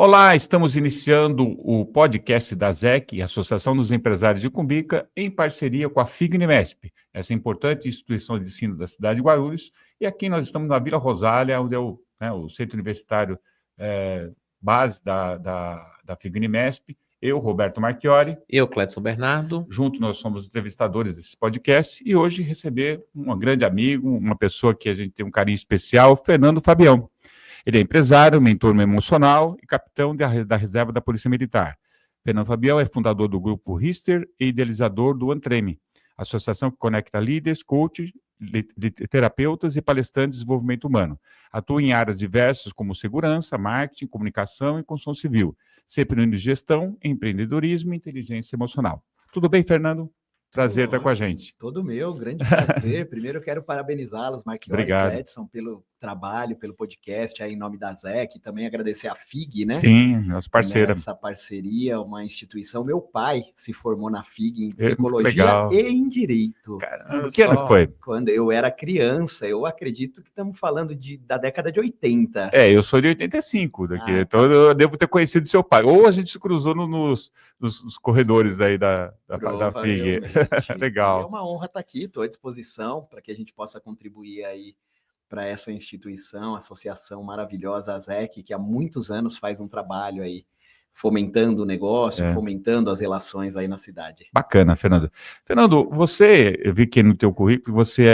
Olá, estamos iniciando o podcast da ZEC, Associação dos Empresários de Cumbica, em parceria com a FIG-Nimesp, essa importante instituição de ensino da cidade de Guarulhos. E aqui nós estamos na Vila Rosália, onde é o centro universitário base da FIG-Nimesp. Eu, Roberto Marchiori. Eu, Cledson Bernardo. Junto nós somos entrevistadores desse podcast e hoje receber um grande amigo, uma pessoa que a gente tem um carinho especial, Fernando Fabião. Ele é empresário, mentor emocional e capitão da reserva da Polícia Militar. Fernando Fabião é fundador do Grupo Rister e idealizador do Antreme, associação que conecta líderes, coaches, terapeutas e palestrantes de desenvolvimento humano. Atua em áreas diversas como segurança, marketing, comunicação e construção civil, sempre unindo gestão, empreendedorismo e inteligência emocional. Tudo bem, Fernando? Prazer estar com a gente. Todo meu, grande prazer. Primeiro eu quero parabenizá-los, Marchiori e Cledson, pelo trabalho, pelo podcast, aí em nome da ZEC, também agradecer a FIG, né? Sim, nossa parceira. Essa parceria, uma instituição. Meu pai se formou na FIG em psicologia e em direito. Caramba, que ano foi? Quando eu era criança, eu acredito que estamos falando da década de 80. Eu sou de 85 daqui, então eu devo ter conhecido seu pai. Ou a gente se cruzou nos corredores aí da FIG. Legal. É uma honra estar aqui, estou à disposição para que a gente possa contribuir aí para essa instituição, associação maravilhosa, a ZEC, que há muitos anos faz um trabalho aí, fomentando o negócio, fomentando as relações aí na cidade. Bacana, Fernando. Fernando, eu vi que no teu currículo você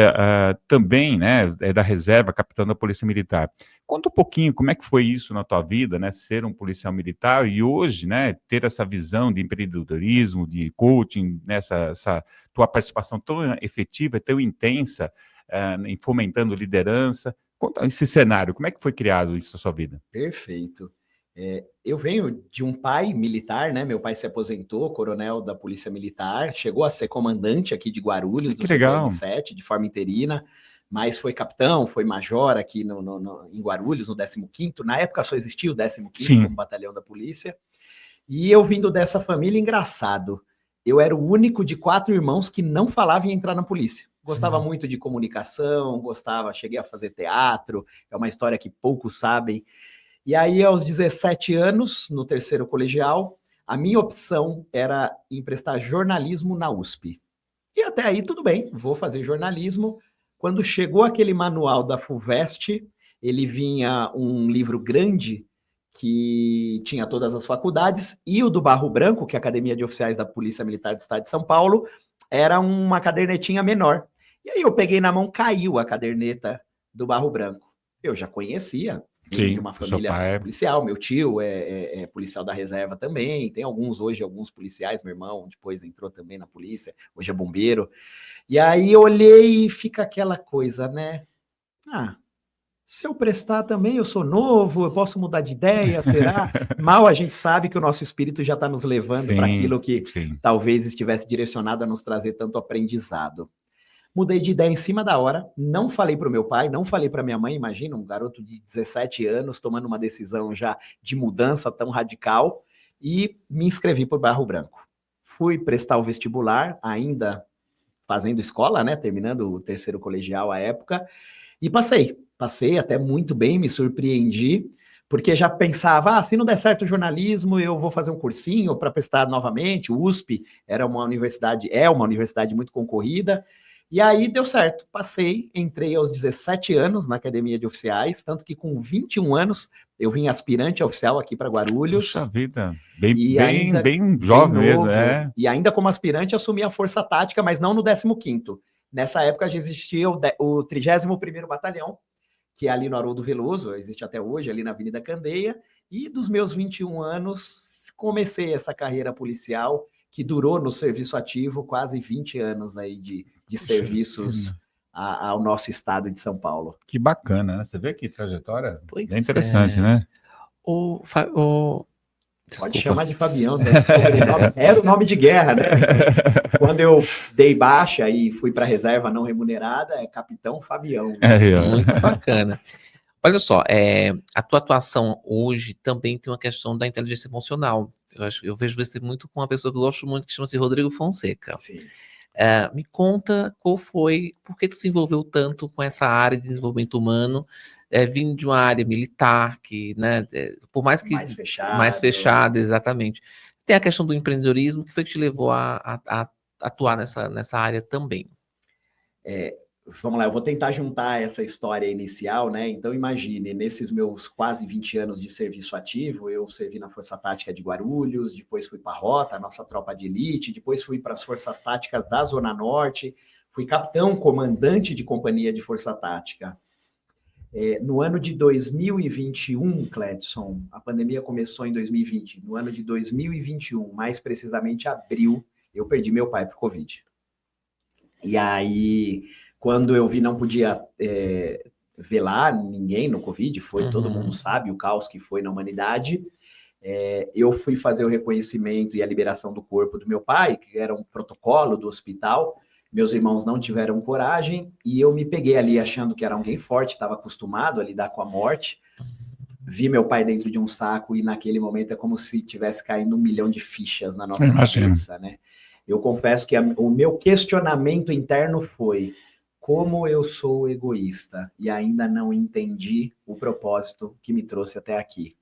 também, né, é da reserva, capitão da Polícia Militar. Conta um pouquinho como é que foi isso na tua vida, né, ser um policial militar e hoje, né, ter essa visão de empreendedorismo, de coaching, essa tua participação tão efetiva, tão intensa, em fomentando liderança. Conta esse cenário, como é que foi criado isso na sua vida? Perfeito. Eu venho de um pai militar, né? Meu pai se aposentou, coronel da Polícia Militar, chegou a ser comandante aqui de Guarulhos, do CPM-7, de forma interina, mas foi capitão, foi major aqui em Guarulhos, no 15º. Na época só existia o 15º como batalhão da polícia. E eu vindo dessa família, engraçado, eu era o único de 4 irmãos que não falava em entrar na polícia. Gostava muito de comunicação, cheguei a fazer teatro, é uma história que poucos sabem. E aí, aos 17 anos, no 3º colegial, a minha opção era em prestar jornalismo na USP. E até aí, tudo bem, vou fazer jornalismo. Quando chegou aquele manual da FUVEST, ele vinha um livro grande que tinha todas as faculdades, e o do Barro Branco, que é a Academia de Oficiais da Polícia Militar do Estado de São Paulo, era uma cadernetinha menor. E aí eu peguei na mão, caiu a caderneta do Barro Branco. Eu já conhecia, de uma família policial, meu tio é policial da reserva também, tem alguns policiais, meu irmão depois entrou também na polícia, hoje é bombeiro. E aí eu olhei e fica aquela coisa, né? Se eu prestar também, eu sou novo, eu posso mudar de ideia, será? Mal a gente sabe que o nosso espírito já está nos levando para aquilo que talvez estivesse direcionado a nos trazer tanto aprendizado. Mudei de ideia em cima da hora, não falei para o meu pai, não falei para minha mãe, imagina, um garoto de 17 anos tomando uma decisão já de mudança tão radical, e me inscrevi por Barro Branco. Fui prestar o vestibular, ainda fazendo escola, né, terminando o 3º colegial à época, e passei até muito bem, me surpreendi, porque já pensava, se não der certo o jornalismo, eu vou fazer um cursinho para prestar novamente. O USP é uma universidade muito concorrida. E aí deu certo, entrei aos 17 anos na Academia de Oficiais, tanto que com 21 anos eu vim aspirante a oficial aqui para Guarulhos. Puxa vida, bem jovem mesmo, E ainda como aspirante assumi a Força Tática, mas não no 15º. Nessa época já existia o 31º Batalhão, que é ali no Haroldo Veloso, existe até hoje, ali na Avenida Candeia, e dos meus 21 anos comecei essa carreira policial, que durou no serviço ativo quase 20 anos aí de serviços ao nosso estado de São Paulo. Que bacana, né? Você vê que trajetória bem interessante, né? Pode chamar de Fabião, era o nome de guerra, né? Quando eu dei baixa e fui para a reserva não remunerada, é Capitão Fabião. Muito bacana. Olha só, a tua atuação hoje também tem uma questão da inteligência emocional. Eu vejo você muito com uma pessoa que eu gosto muito, que chama-se Rodrigo Fonseca. Sim. Me conta por que tu se envolveu tanto com essa área de desenvolvimento humano vindo de uma área militar, que, né, por mais que... Mais fechada, exatamente. Tem a questão do empreendedorismo, que foi que te levou a atuar nessa área também. Vamos lá, eu vou tentar juntar essa história inicial, né? Então, imagine, nesses meus quase 20 anos de serviço ativo, eu servi na Força Tática de Guarulhos, depois fui para a Rota, a nossa tropa de elite, depois fui para as Forças Táticas da Zona Norte, fui capitão, comandante de companhia de Força Tática. No ano de 2021, Cledson, a pandemia começou em 2020, no ano de 2021, mais precisamente abril, eu perdi meu pai por Covid. E aí, quando eu vi, não podia velar ninguém no Covid, todo mundo sabe o caos que foi na humanidade, eu fui fazer o reconhecimento e a liberação do corpo do meu pai, que era um protocolo do hospital. Meus irmãos não tiveram coragem e eu me peguei ali achando que era alguém forte, estava acostumado a lidar com a morte. Vi meu pai dentro de um saco e naquele momento é como se tivesse caindo 1 milhão de fichas na nossa cabeça, né? Eu confesso que o meu questionamento interno foi: como eu sou egoísta e ainda não entendi o propósito que me trouxe até aqui.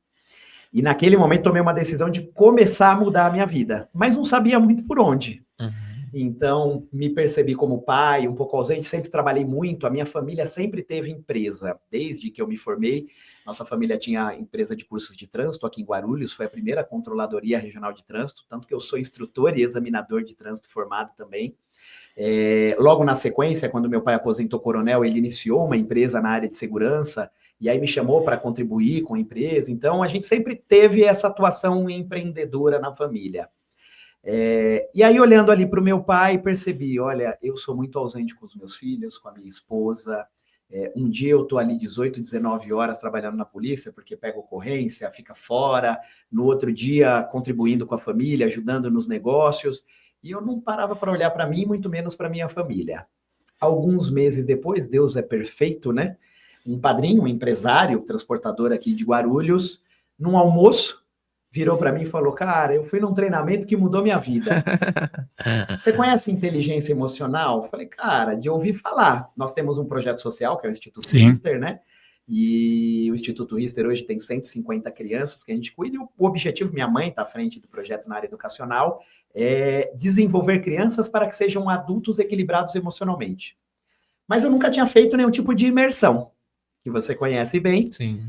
E naquele momento tomei uma decisão de começar a mudar a minha vida, mas não sabia muito por onde. Então, me percebi como pai, um pouco ausente, sempre trabalhei muito, a minha família sempre teve empresa, desde que eu me formei. Nossa família tinha empresa de cursos de trânsito aqui em Guarulhos, foi a primeira controladoria regional de trânsito, tanto que eu sou instrutor e examinador de trânsito formado também. Logo na sequência, quando meu pai aposentou coronel, ele iniciou uma empresa na área de segurança, e aí me chamou para contribuir com a empresa. Então, a gente sempre teve essa atuação empreendedora na família. E aí, olhando ali para o meu pai, percebi, olha, eu sou muito ausente com os meus filhos, com a minha esposa. Um dia eu estou ali 18, 19 horas trabalhando na polícia, porque pega ocorrência, fica fora. No outro dia, contribuindo com a família, ajudando nos negócios. E eu não parava para olhar para mim, muito menos para minha família. Alguns meses depois, Deus é perfeito, né? Um padrinho, um empresário, transportador aqui de Guarulhos, num almoço, virou para mim e falou: cara, eu fui num treinamento que mudou minha vida. Você conhece inteligência emocional? Eu falei: cara, de ouvir falar. Nós temos um projeto social, que é o Instituto Rister, né? E o Instituto Rister hoje tem 150 crianças que a gente cuida. E o objetivo, minha mãe está à frente do projeto na área educacional, é desenvolver crianças para que sejam adultos equilibrados emocionalmente. Mas eu nunca tinha feito nenhum tipo de imersão, que você conhece bem. Sim.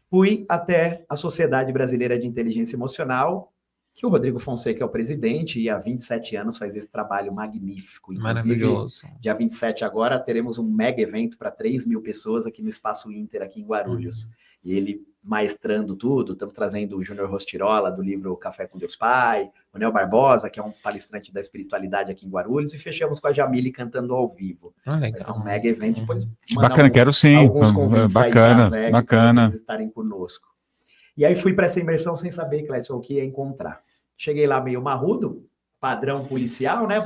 Fui até a Sociedade Brasileira de Inteligência Emocional, que o Rodrigo Fonseca é o presidente, e há 27 anos faz esse trabalho magnífico. Inclusive, maravilhoso. Dia 27 agora, teremos um mega evento para 3 mil pessoas aqui no Espaço Inter, aqui em Guarulhos. E ele maestrando tudo, estamos trazendo o Júnior Rostirola, do livro Café com Deus Pai, o Nel Barbosa, que é um palestrante da espiritualidade aqui em Guarulhos, e fechamos com a Jamile cantando ao vivo. Vai ser um mega evento, depois bacana, quero sim. Alguns convites bacana, aí bacana. Para vocês estarem conosco. E aí fui para essa imersão sem saber, Cledson, o que ia encontrar. Cheguei lá meio marrudo, padrão policial, né?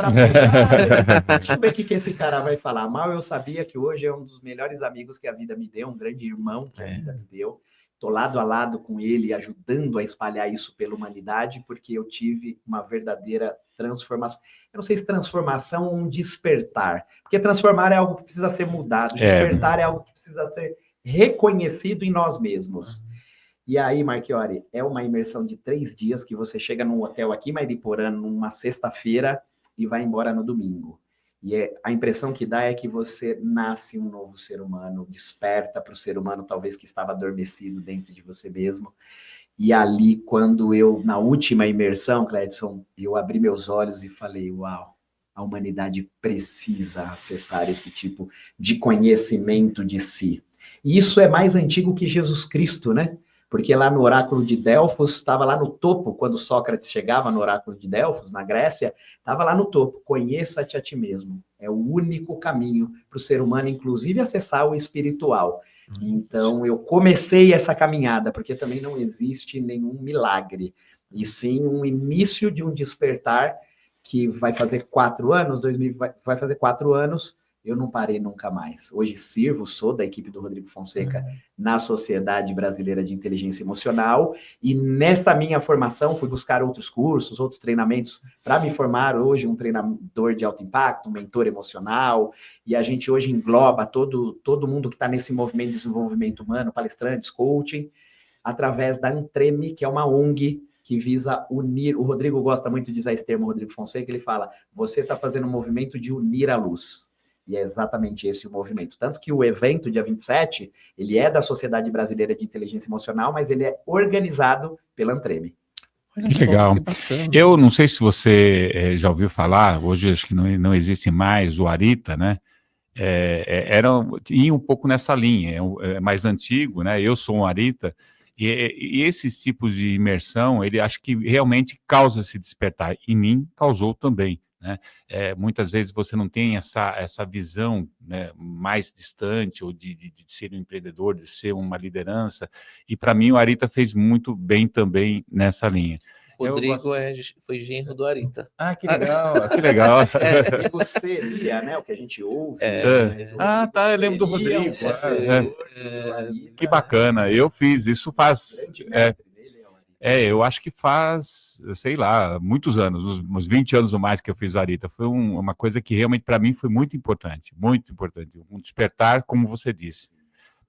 Deixa eu ver o que esse cara vai falar. Mal eu sabia que hoje é um dos melhores amigos que a vida me deu, um grande irmão que a vida me deu. Estou lado a lado com ele, ajudando a espalhar isso pela humanidade, porque eu tive uma verdadeira transformação. Eu não sei se transformação ou um despertar, porque transformar é algo que precisa ser mudado, despertar é algo que precisa ser reconhecido em nós mesmos. E aí, Marchiori, é uma imersão de 3 dias que você chega num hotel aqui em Mariporã numa sexta-feira e vai embora no domingo. E a impressão que dá é que você nasce um novo ser humano, desperta para o ser humano talvez que estava adormecido dentro de você mesmo. E ali, quando eu, na última imersão, Cledson, eu abri meus olhos e falei: uau, a humanidade precisa acessar esse tipo de conhecimento de si. E isso é mais antigo que Jesus Cristo, né? Porque lá no oráculo de Delfos, estava lá no topo, quando Sócrates chegava no oráculo de Delfos, na Grécia, estava lá no topo: conheça-te a ti mesmo. É o único caminho para o ser humano, inclusive, acessar o espiritual. Então, eu comecei essa caminhada, porque também não existe nenhum milagre, e sim um início de um despertar que vai fazer 4 anos, vai fazer 4 anos, eu não parei nunca mais. Hoje sou da equipe do Rodrigo Fonseca na Sociedade Brasileira de Inteligência Emocional, e nesta minha formação fui buscar outros cursos, outros treinamentos, para me formar hoje um treinador de alto impacto, um mentor emocional, e a gente hoje engloba todo mundo que está nesse movimento de desenvolvimento humano, palestrantes, coaching, através da Antreme, que é uma ONG que visa unir. O Rodrigo gosta muito de usar esse termo, o Rodrigo Fonseca, ele fala, você está fazendo um movimento de unir a luz. E é exatamente esse o movimento. Tanto que o evento, dia 27, ele é da Sociedade Brasileira de Inteligência Emocional, mas ele é organizado pela Antreme. Que legal. Eu não sei se você já ouviu falar, hoje acho que não existe mais o Arita, né? Ia um pouco nessa linha, é mais antigo, né? Eu sou um Arita, e esses tipos de imersão, ele acho que realmente causa esse despertar. Em mim, causou também. Né? Muitas vezes você não tem essa visão, né, mais distante, ou de ser um empreendedor, de ser uma liderança, e para mim o Arita fez muito bem também nessa linha. Rodrigo foi genro do Arita. Ah, que legal, que legal. Rodrigo seria, né, o que a gente ouve. Tá, eu lembro do Rodrigo. Que bacana, eu fiz isso faz... eu acho que faz, sei lá, muitos anos, uns 20 anos ou mais que eu fiz o Arita. Foi uma coisa que realmente para mim foi muito importante, um despertar, como você disse.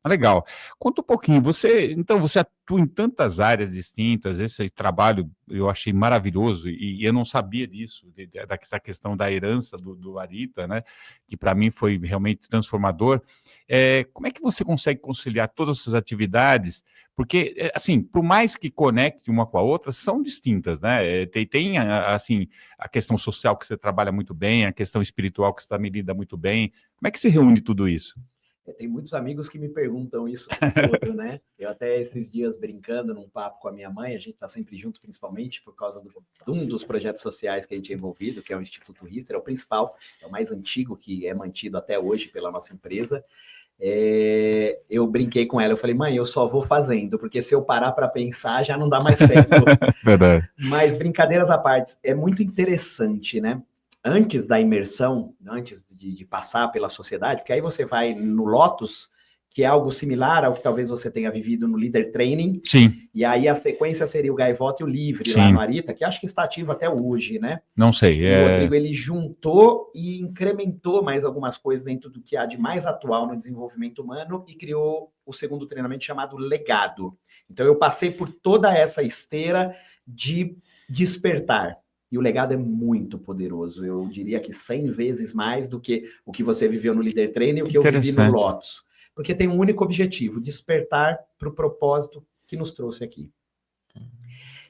Legal. Conta um pouquinho, você atua em tantas áreas distintas, esse trabalho eu achei maravilhoso, e eu não sabia disso, dessa questão da herança do Arita, né, que para mim foi realmente transformador. Como é que você consegue conciliar todas essas atividades? Porque, assim, por mais que conecte uma com a outra, são distintas, né? Tem assim, a questão social que você trabalha muito bem, a questão espiritual que você também lida muito bem. Como é que se reúne tudo isso? Tem muitos amigos que me perguntam isso tudo, né? Eu até esses dias brincando num papo com a minha mãe, a gente está sempre junto, principalmente por causa de um dos projetos sociais que a gente é envolvido, que é o Instituto Rister, é o principal, é o mais antigo, que é mantido até hoje pela nossa empresa. Eu brinquei com ela, eu falei, mãe, eu só vou fazendo, porque se eu parar para pensar, já não dá mais tempo. Verdade. Mas brincadeiras à parte, é muito interessante, né? Antes da imersão, antes de passar pela sociedade, porque aí você vai no Lotus, que é algo similar ao que talvez você tenha vivido no Leader Training. Sim. E aí a sequência seria o Gaivota e o Livre, sim, lá no Arita, que acho que está ativo até hoje, né? Não sei. O Rodrigo, ele juntou e incrementou mais algumas coisas dentro do que há de mais atual no desenvolvimento humano e criou o segundo treinamento chamado Legado. Então eu passei por toda essa esteira de despertar. E o legado é muito poderoso. Eu diria que 100 vezes mais do que o que você viveu no Leader Training e o que eu vivi no Lotus. Porque tem um único objetivo, despertar para o propósito que nos trouxe aqui.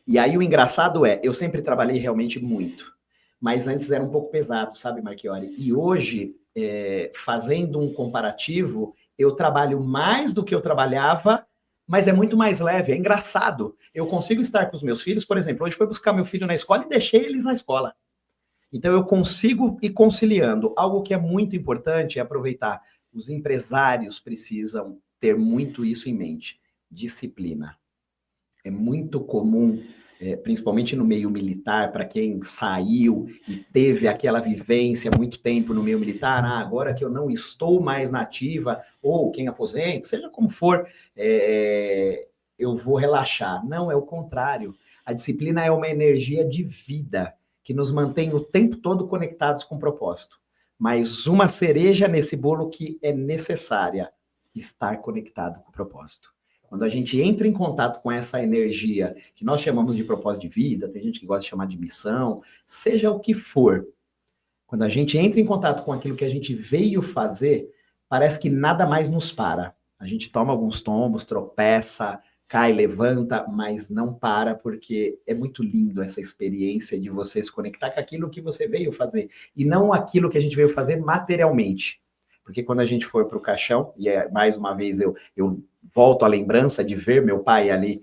E aí o engraçado eu sempre trabalhei realmente muito. Mas antes era um pouco pesado, sabe, Marchiori? E hoje, fazendo um comparativo, eu trabalho mais do que eu trabalhava, mas é muito mais leve, é engraçado. Eu consigo estar com os meus filhos, por exemplo, hoje fui buscar meu filho na escola e deixei eles na escola. Então eu consigo ir conciliando. Algo que é muito importante é aproveitar. Os empresários precisam ter muito isso em mente. Disciplina. É muito comum, principalmente no meio militar, para quem saiu e teve aquela vivência muito tempo no meio militar, agora que eu não estou mais na ativa, ou quem aposenta, seja como for, eu vou relaxar. Não, é o contrário. A disciplina é uma energia de vida que nos mantém o tempo todo conectados com o propósito. Mas uma cereja nesse bolo que é necessária, estar conectado com o propósito. Quando a gente entra em contato com essa energia, que nós chamamos de propósito de vida, tem gente que gosta de chamar de missão, seja o que for, quando a gente entra em contato com aquilo que a gente veio fazer, parece que nada mais nos para. A gente toma alguns tombos, tropeça, cai, levanta, mas não para, porque é muito lindo essa experiência de você se conectar com aquilo que você veio fazer, e não aquilo que a gente veio fazer materialmente. Porque quando a gente for para o caixão, e mais uma vez eu volto à lembrança de ver meu pai ali,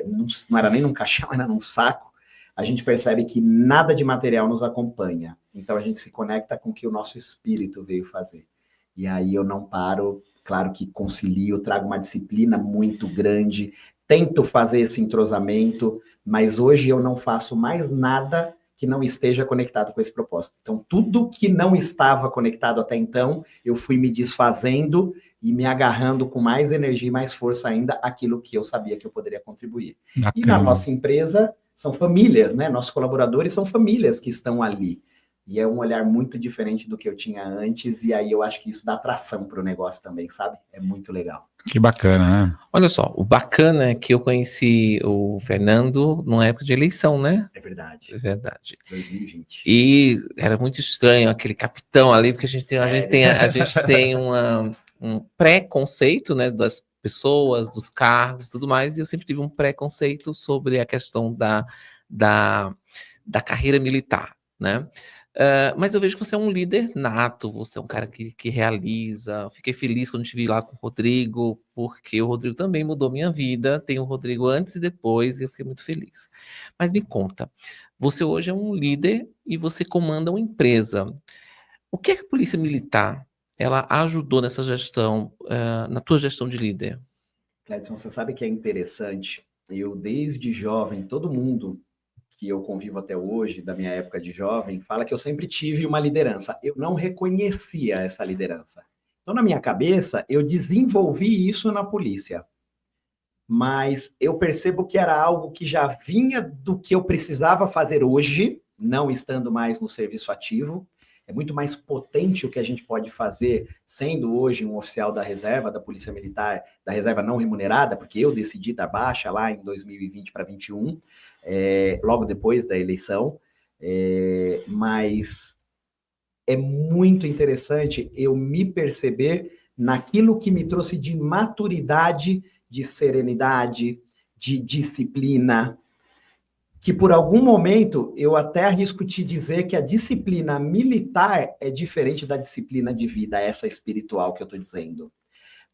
não era nem num caixão, era num saco, a gente percebe que nada de material nos acompanha. Então a gente se conecta com o que o nosso espírito veio fazer. E aí eu não paro, claro que concilio, trago uma disciplina muito grande, tento fazer esse entrosamento, mas hoje eu não faço mais nada que não esteja conectado com esse propósito. Então, tudo que não estava conectado até então, eu fui me desfazendo e me agarrando com mais energia e mais força ainda aquilo que eu sabia que eu poderia contribuir. Bacana. E na nossa empresa, são famílias, né? Nossos colaboradores são famílias que estão ali. E é um olhar muito diferente do que eu tinha antes, e aí eu acho que isso dá atração para o negócio também, sabe? É muito legal. Que bacana, né? Olha só, o bacana é que eu conheci o Fernando numa época de eleição, né? É verdade. É verdade. 2020. E era muito estranho aquele capitão ali, porque a gente tem um pré-conceito, né, das pessoas, dos cargos e tudo mais, e eu sempre tive um pré-conceito sobre a questão da carreira militar, né? Mas eu vejo que você é um líder nato, você é um cara que realiza. Fiquei feliz quando te vi lá com o Rodrigo, porque o Rodrigo também mudou minha vida. Tem o Rodrigo antes e depois, e eu fiquei muito feliz. Mas me conta, você hoje é um líder e você comanda uma empresa. O que é que a Polícia Militar ela ajudou nessa gestão, na tua gestão de líder? Cledson, você sabe que é interessante? Eu, desde jovem, todo mundo que eu convivo até hoje, da minha época de jovem, fala que eu sempre tive uma liderança. Eu não reconhecia essa liderança. Então, na minha cabeça, eu desenvolvi isso na polícia. Mas eu percebo que era algo que já vinha do que eu precisava fazer hoje, não estando mais no serviço ativo. É muito mais potente o que a gente pode fazer, sendo hoje um oficial da reserva, da Polícia Militar, da reserva não remunerada, porque eu decidi dar baixa lá em 2020 para 2021, logo depois da eleição. Mas é muito interessante eu me perceber naquilo que me trouxe de maturidade, de serenidade, de disciplina, que por algum momento eu até arrisco te dizer que a disciplina militar é diferente da disciplina de vida, essa espiritual que eu estou dizendo.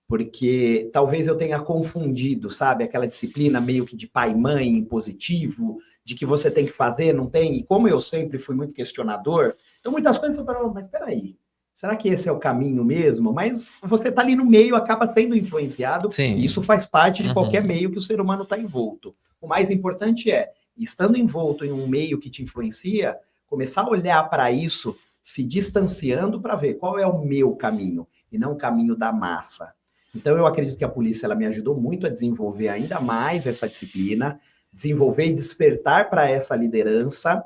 Porque talvez eu tenha confundido, sabe, aquela disciplina meio que de pai e mãe, impositivo, de que você tem que fazer, não tem, e como eu sempre fui muito questionador, então muitas coisas eu falo, mas espera aí, será que esse é o caminho mesmo? Mas você está ali no meio, acaba sendo influenciado, Sim. E isso faz parte de qualquer meio que o ser humano está envolto. O mais importante é, estando envolto em um meio que te influencia, começar a olhar para isso, se distanciando para ver qual é o meu caminho, e não o caminho da massa. Então, eu acredito que a polícia ela me ajudou muito a desenvolver ainda mais essa disciplina, desenvolver e despertar para essa liderança.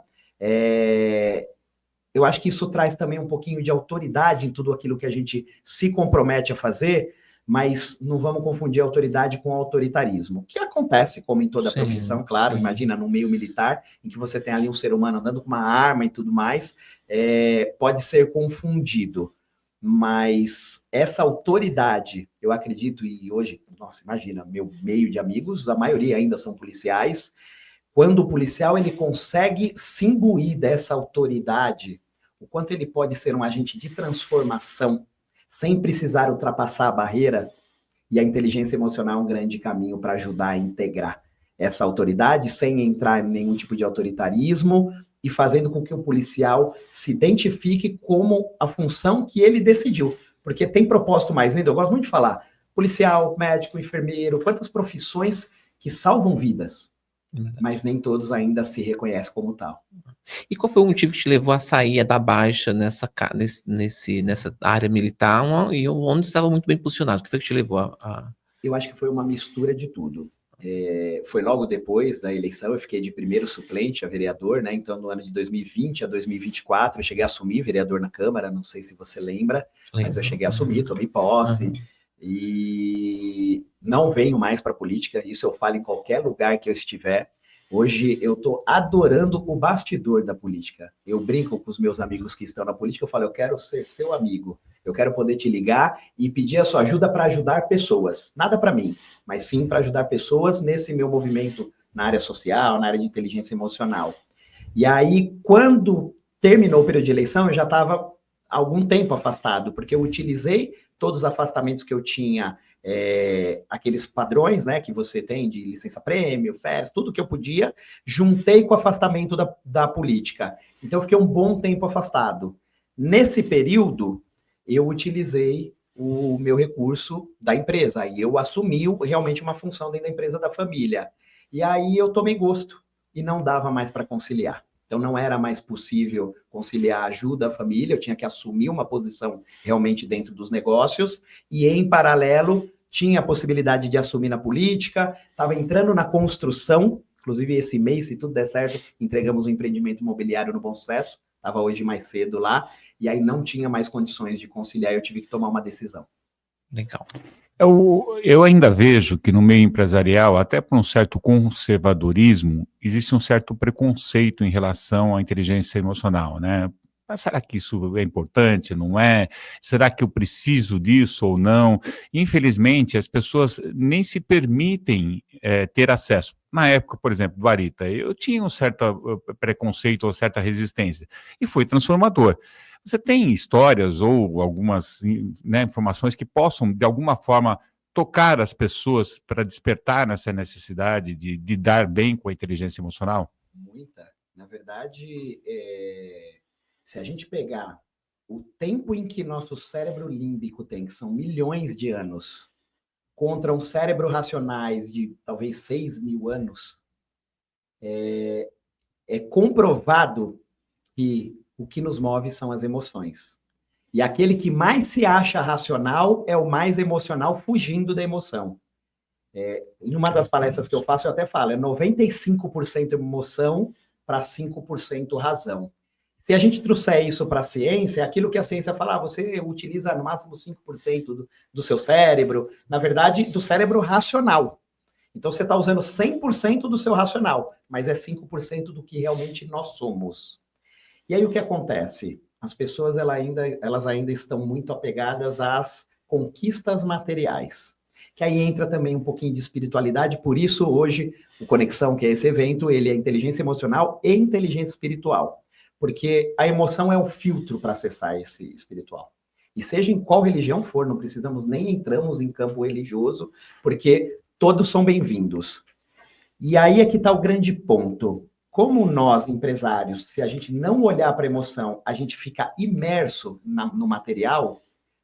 Eu acho que isso traz também um pouquinho de autoridade em tudo aquilo que a gente se compromete a fazer, mas não vamos confundir autoridade com autoritarismo, que acontece, como em toda profissão, claro, sim. Imagina no meio militar, em que você tem ali um ser humano andando com uma arma e tudo mais, pode ser confundido. Mas essa autoridade, eu acredito, e hoje, nossa, imagina, meu meio de amigos, a maioria ainda são policiais. Quando o policial ele consegue se imbuir dessa autoridade, o quanto ele pode ser um agente de transformação, sem precisar ultrapassar a barreira, e a inteligência emocional é um grande caminho para ajudar a integrar essa autoridade, sem entrar em nenhum tipo de autoritarismo, e fazendo com que o policial se identifique como a função que ele decidiu. Porque tem propósito mais lindo, eu gosto muito de falar, policial, médico, enfermeiro, quantas profissões que salvam vidas, mas nem todos ainda se reconhecem como tal. E qual foi o motivo que te levou a sair, a dar baixa nessa área militar, e onde você estava muito bem posicionado? O que foi que te levou a... Eu acho que foi uma mistura de tudo. Foi logo depois da eleição, eu fiquei de primeiro suplente a vereador, né? Então, no ano de 2020 a 2024, eu cheguei a assumir vereador na Câmara, não sei se você lembra, mas eu cheguei a assumir, tomei posse, e não venho mais para a política, isso eu falo em qualquer lugar que eu estiver. Hoje eu estou adorando o bastidor da política. Eu brinco com os meus amigos que estão na política, eu falo, eu quero ser seu amigo, eu quero poder te ligar e pedir a sua ajuda para ajudar pessoas. Nada para mim, mas sim para ajudar pessoas nesse meu movimento na área social, na área de inteligência emocional. E aí, quando terminou o período de eleição, eu já estava há algum tempo afastado, porque eu utilizei todos os afastamentos que eu tinha, aqueles padrões, né, que você tem de licença-prêmio, férias, tudo que eu podia, juntei com o afastamento da política. Então, eu fiquei um bom tempo afastado. Nesse período, eu utilizei o meu recurso da empresa, e eu assumi realmente uma função dentro da empresa da família. E aí eu tomei gosto, e não dava mais para conciliar. Então, não era mais possível conciliar a ajuda à família, eu tinha que assumir uma posição realmente dentro dos negócios, e em paralelo, tinha a possibilidade de assumir na política, estava entrando na construção, inclusive esse mês, se tudo der certo, entregamos um empreendimento imobiliário no Bom Sucesso, estava hoje mais cedo lá, e aí não tinha mais condições de conciliar, eu tive que tomar uma decisão. Legal. Eu ainda vejo que no meio empresarial, até por um certo conservadorismo, existe um certo preconceito em relação à inteligência emocional, né? Mas será que isso é importante? Não é? Será que eu preciso disso ou não? Infelizmente, as pessoas nem se permitem ter acesso. Na época, por exemplo, do Arita, eu tinha um certo preconceito ou certa resistência, e foi transformador. Você tem histórias ou algumas, né, informações que possam, de alguma forma, tocar as pessoas para despertar nessa necessidade de lidar bem com a inteligência emocional? Muita. Na verdade, se a gente pegar o tempo em que nosso cérebro límbico tem, que são milhões de anos, contra um cérebro racionais de talvez 6.000 anos, é comprovado que o que nos move são as emoções. E aquele que mais se acha racional é o mais emocional, fugindo da emoção. Em uma das palestras que eu faço, eu até falo, é 95% emoção para 5% razão. Se a gente trouxer isso para a ciência, é aquilo que a ciência fala, você utiliza no máximo 5% do seu cérebro, na verdade, do cérebro racional. Então, você está usando 100% do seu racional, mas é 5% do que realmente nós somos. E aí, o que acontece? As pessoas elas ainda estão muito apegadas às conquistas materiais. Que aí entra também um pouquinho de espiritualidade, por isso hoje o Conexão, que é esse evento, ele é inteligência emocional e inteligência espiritual. Porque a emoção é o filtro para acessar esse espiritual. E seja em qual religião for, não precisamos nem entramos em campo religioso, porque todos são bem-vindos. E aí é que está o grande ponto. Como nós, empresários, se a gente não olhar para a emoção, a gente fica imerso no material,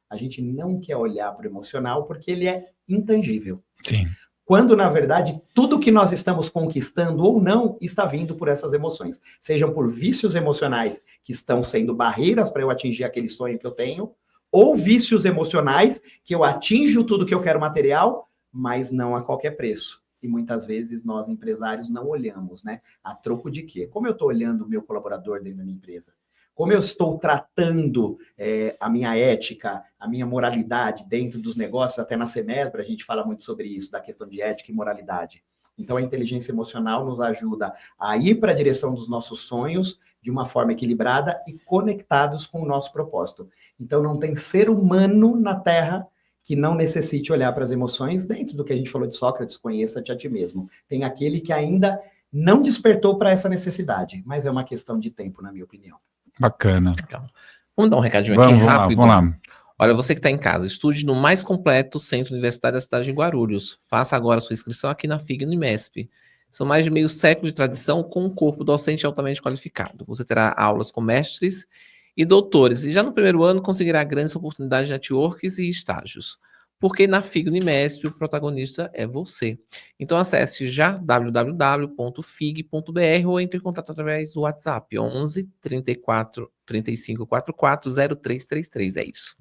a gente não quer olhar para o emocional porque ele é intangível. Sim. Quando, na verdade, tudo que nós estamos conquistando ou não está vindo por essas emoções. Sejam por vícios emocionais que estão sendo barreiras para eu atingir aquele sonho que eu tenho, ou vícios emocionais que eu atinjo tudo que eu quero material, mas não a qualquer preço. E muitas vezes nós, empresários, não olhamos, né? A troco de quê? Como eu estou olhando o meu colaborador dentro da minha empresa? Como eu estou tratando a minha ética, a minha moralidade dentro dos negócios? Até na Semestre a gente fala muito sobre isso, da questão de ética e moralidade. Então, a inteligência emocional nos ajuda a ir para a direção dos nossos sonhos de uma forma equilibrada e conectados com o nosso propósito. Então, não tem ser humano na Terra que não necessite olhar para as emoções, dentro do que a gente falou de Sócrates, conheça-te a ti mesmo. Tem aquele que ainda não despertou para essa necessidade, mas é uma questão de tempo, na minha opinião. Bacana. Legal. Vamos dar um recadinho aqui rápido. Vamos lá. Olha, você que está em casa, estude no mais completo centro universitário da cidade de Guarulhos. Faça agora sua inscrição aqui na FIG Unimesp. São mais de meio século de tradição com um corpo docente altamente qualificado. Você terá aulas com mestres e doutores, e já no primeiro ano conseguirá grandes oportunidades de networks e estágios. Porque na FIG Unimesp o protagonista é você. Então acesse já www.fig.br ou entre em contato através do WhatsApp 11 34 35 44 0333. É isso.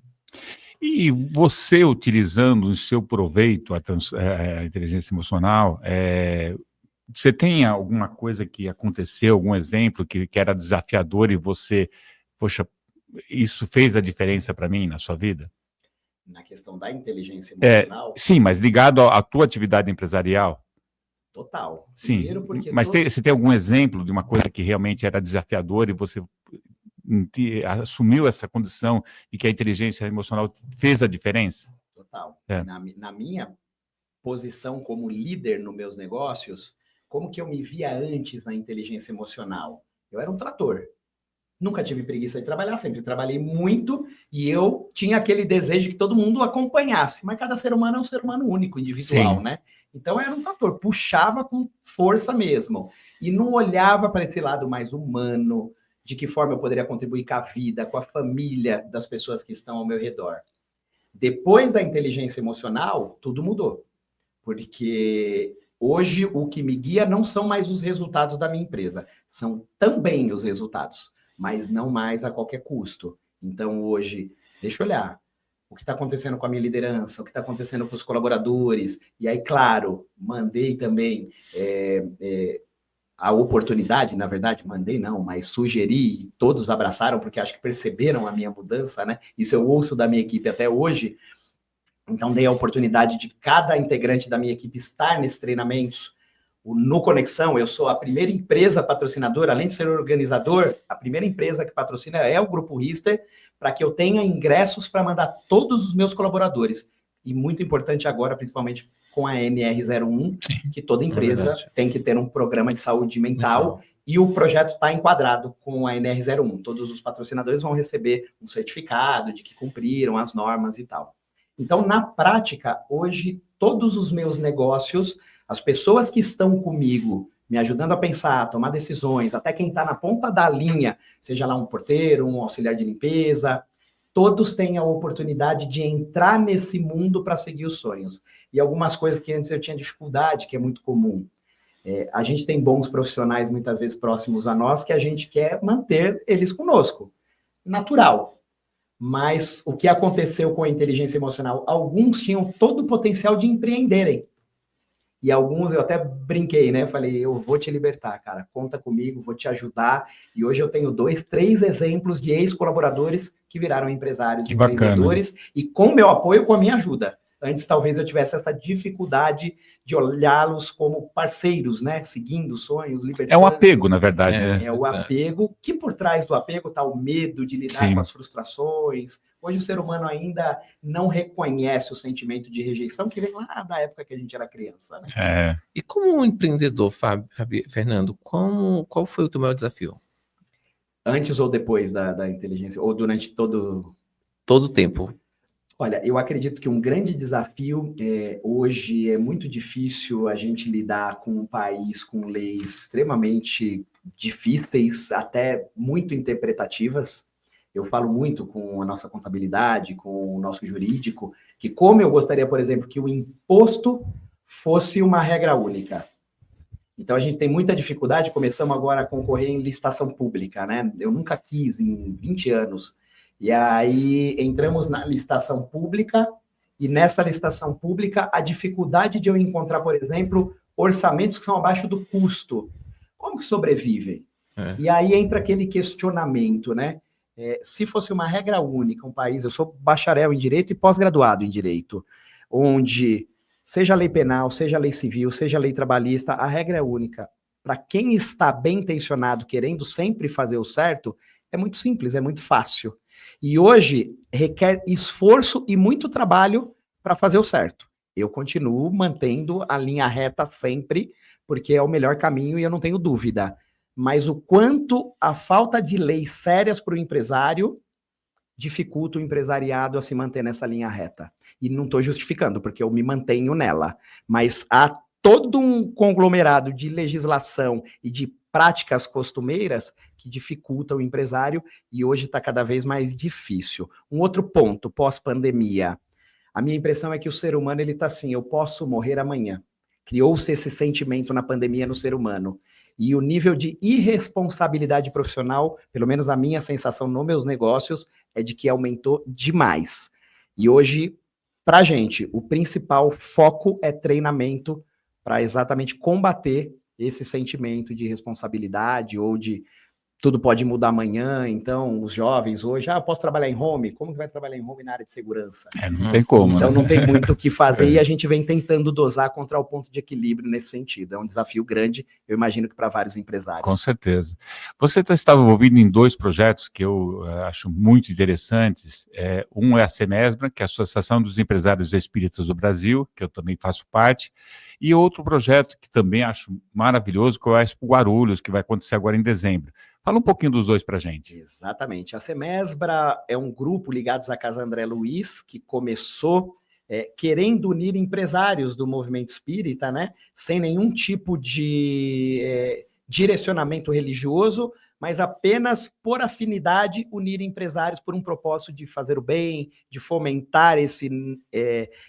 E você utilizando em seu proveito a inteligência emocional, você tem alguma coisa que aconteceu, algum exemplo que era desafiador e você, poxa, isso fez a diferença para mim na sua vida? Na questão da inteligência emocional? Sim, mas ligado à tua atividade empresarial? Total. Sim, primeiro porque mas você tem algum exemplo de uma coisa que realmente era desafiador e você assumiu essa condição e que a inteligência emocional fez a diferença? Total. Na minha posição como líder nos meus negócios, como que eu me via antes na inteligência emocional? Eu era um trator. Nunca tive preguiça de trabalhar, sempre trabalhei muito e eu tinha aquele desejo que todo mundo acompanhasse, mas cada ser humano é um ser humano único, individual, né? Então eu era um trator, puxava com força mesmo e não olhava para esse lado mais humano, de que forma eu poderia contribuir com a vida, com a família das pessoas que estão ao meu redor. Depois da inteligência emocional, tudo mudou, porque Hoje, o que me guia não são mais os resultados da minha empresa, são também os resultados, mas não mais a qualquer custo. Então, hoje, deixa eu olhar o que está acontecendo com a minha liderança, o que está acontecendo com os colaboradores. E aí, claro, mandei também a oportunidade, na verdade, mandei não, mas sugeri, e todos abraçaram, porque acho que perceberam a minha mudança, né? Isso eu ouço da minha equipe até hoje. Então, dei a oportunidade de cada integrante da minha equipe estar nesses treinamentos. No Conexão, eu sou a primeira empresa patrocinadora, além de ser organizador, a primeira empresa que patrocina é o Grupo Rister, para que eu tenha ingressos para mandar todos os meus colaboradores. E muito importante agora, principalmente com a NR01, que toda empresa tem que ter um programa de saúde mental. E o projeto está enquadrado com a NR01. Todos os patrocinadores vão receber um certificado de que cumpriram as normas e tal. Então, na prática, hoje, todos os meus negócios, as pessoas que estão comigo, me ajudando a pensar, a tomar decisões, até quem está na ponta da linha, seja lá um porteiro, um auxiliar de limpeza, todos têm a oportunidade de entrar nesse mundo para seguir os sonhos. E algumas coisas que antes eu tinha dificuldade, que é muito comum. A gente tem bons profissionais, muitas vezes próximos a nós, que a gente quer manter eles conosco. Natural. Mas o que aconteceu com a inteligência emocional? Alguns tinham todo o potencial de empreenderem. E alguns eu até brinquei, né? Falei, eu vou te libertar, cara. Conta comigo, vou te ajudar. E hoje eu tenho 2, 3 exemplos de ex-colaboradores que viraram empresários, empreendedores, bacana. E com o meu apoio, com a minha ajuda. Antes, talvez, eu tivesse essa dificuldade de olhá-los como parceiros, né? Seguindo sonhos, libertando. É um apego, na verdade. É o apego, que por trás do apego está o medo de lidar com as frustrações. Hoje o ser humano ainda não reconhece o sentimento de rejeição que vem lá da época que a gente era criança. Né? E como um empreendedor, Fernando, qual foi o teu maior desafio? Antes ou depois da inteligência? Ou durante todo o tempo? Olha, eu acredito que um grande desafio hoje é muito difícil a gente lidar com um país com leis extremamente difíceis, até muito interpretativas. Eu falo muito com a nossa contabilidade, com o nosso jurídico, que como eu gostaria, por exemplo, que o imposto fosse uma regra única. Então, a gente tem muita dificuldade, começamos agora a concorrer em licitação pública, né? Eu nunca quis em 20 anos. E aí entramos na licitação pública, e nessa licitação pública, a dificuldade de eu encontrar, por exemplo, orçamentos que são abaixo do custo. Como que sobrevivem? E aí entra aquele questionamento, né? Se fosse uma regra única, um país, eu sou bacharel em Direito e pós-graduado em Direito, onde, seja lei penal, seja lei civil, seja lei trabalhista, a regra é única. Para quem está bem intencionado, querendo sempre fazer o certo, é muito simples, é muito fácil. E hoje requer esforço e muito trabalho para fazer o certo. Eu continuo mantendo a linha reta sempre, porque é o melhor caminho e eu não tenho dúvida. Mas o quanto a falta de leis sérias para o empresário dificulta o empresariado a se manter nessa linha reta. E não estou justificando, porque eu me mantenho nela. Mas há todo um conglomerado de legislação e de práticas costumeiras que dificultam o empresário e hoje está cada vez mais difícil. Um outro ponto, pós-pandemia. A minha impressão é que o ser humano, ele está assim, eu posso morrer amanhã. Criou-se esse sentimento na pandemia no ser humano. E o nível de irresponsabilidade profissional, pelo menos a minha sensação nos meus negócios, é de que aumentou demais. E hoje, para a gente, o principal foco é treinamento para exatamente combater esse sentimento de responsabilidade ou de tudo pode mudar amanhã, então os jovens hoje, eu posso trabalhar em home? Como que vai trabalhar em home na área de segurança? Não tem como, então né? Não tem muito o que fazer e a gente vem tentando dosar contra o ponto de equilíbrio nesse sentido. É um desafio grande, eu imagino que para vários empresários. Com certeza. Você estava envolvido em 2 projetos que eu acho muito interessantes. Um é a Semesbra, que é a Associação dos Empresários Espíritas do Brasil, que eu também faço parte, e outro projeto que também acho maravilhoso, que é o Expo Guarulhos, que vai acontecer agora em dezembro. Fala um pouquinho dos 2 para a gente. Exatamente. A Semesbra é um grupo ligado à Casa André Luiz, que começou querendo unir empresários do movimento espírita, né? Sem nenhum tipo de direcionamento religioso, mas apenas por afinidade unir empresários por um propósito de fazer o bem, de fomentar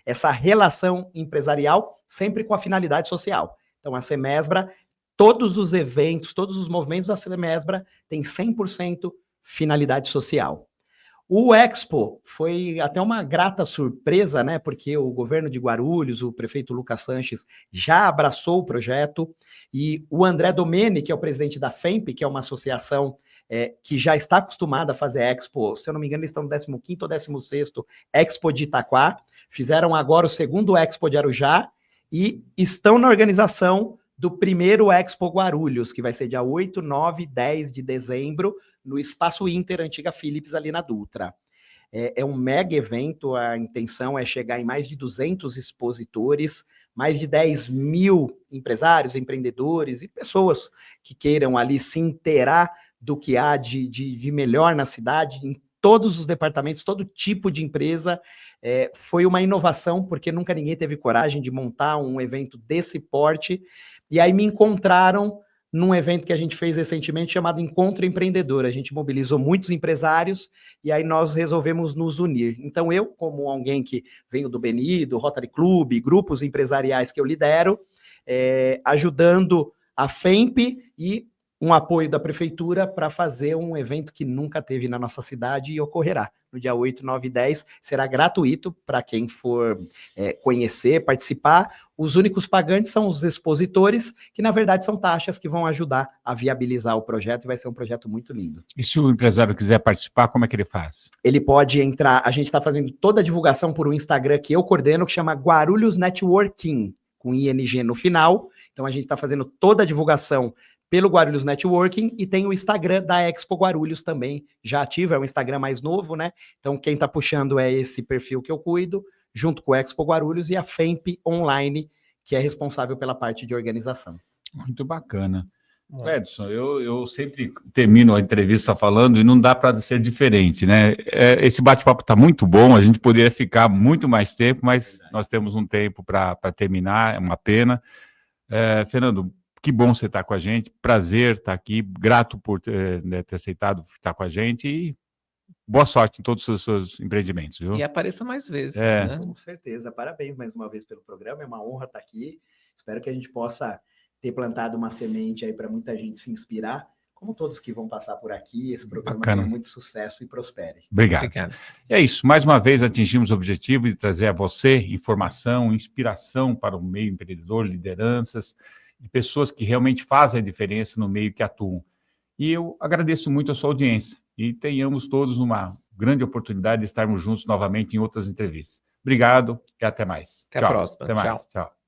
essa relação empresarial, sempre com a finalidade social. Então, a Semesbra, todos os eventos, todos os movimentos da Semesbra têm 100% finalidade social. O Expo foi até uma grata surpresa, né? Porque o governo de Guarulhos, o prefeito Lucas Sanches, já abraçou o projeto, e o André Domene, que é o presidente da FEMP, que é uma associação que já está acostumada a fazer Expo, se eu não me engano, eles estão no 15º ou 16º Expo de Itaquá, fizeram agora o 2º Expo de Arujá, e estão na organização do primeiro Expo Guarulhos, que vai ser dia 8, 9 e 10 de dezembro, no Espaço Inter, antiga Philips, ali na Dutra. É um mega evento, a intenção é chegar em mais de 200 expositores, mais de 10 mil empresários, empreendedores e pessoas que queiram ali se inteirar do que há de melhor na cidade, em todos os departamentos, todo tipo de empresa. Foi uma inovação, porque nunca ninguém teve coragem de montar um evento desse porte, e aí me encontraram num evento que a gente fez recentemente chamado Encontro Empreendedor. A gente mobilizou muitos empresários e aí nós resolvemos nos unir. Então eu, como alguém que venho do BNI, do Rotary Club, grupos empresariais que eu lidero, ajudando a FEMP e um apoio da prefeitura para fazer um evento que nunca teve na nossa cidade e ocorrerá no dia 8, 9 e 10. Será gratuito para quem for conhecer, participar. Os únicos pagantes são os expositores, que na verdade são taxas que vão ajudar a viabilizar o projeto, e vai ser um projeto muito lindo. E se o empresário quiser participar, como é que ele faz? Ele pode entrar, a gente está fazendo toda a divulgação por um Instagram que eu coordeno, que chama Guarulhos Networking, com ING no final. Então a gente está fazendo toda a divulgação pelo Guarulhos Networking, e tem o Instagram da Expo Guarulhos também já ativo, é um Instagram mais novo, né? Então quem está puxando é esse perfil que eu cuido, junto com o Expo Guarulhos e a FEMP Online, que é responsável pela parte de organização. Muito bacana. Edson, eu sempre termino a entrevista falando, e não dá para ser diferente, né? Esse bate-papo está muito bom, a gente poderia ficar muito mais tempo, mas nós temos um tempo para terminar, é uma pena. Fernando, que bom você estar com a gente, prazer estar aqui, grato por ter aceitado estar com a gente, e boa sorte em todos os seus empreendimentos, viu? E apareça mais vezes, né? Com certeza, parabéns mais uma vez pelo programa, é uma honra estar aqui, espero que a gente possa ter plantado uma semente aí para muita gente se inspirar, como todos que vão passar por aqui, esse programa tenha muito sucesso e prospere. Obrigado. É isso, mais uma vez atingimos o objetivo de trazer a você informação, inspiração para o meio empreendedor, lideranças, de pessoas que realmente fazem a diferença no meio que atuam. E eu agradeço muito a sua audiência, e tenhamos todos uma grande oportunidade de estarmos juntos novamente em outras entrevistas. Obrigado e até mais. Até a próxima. Até mais. Tchau.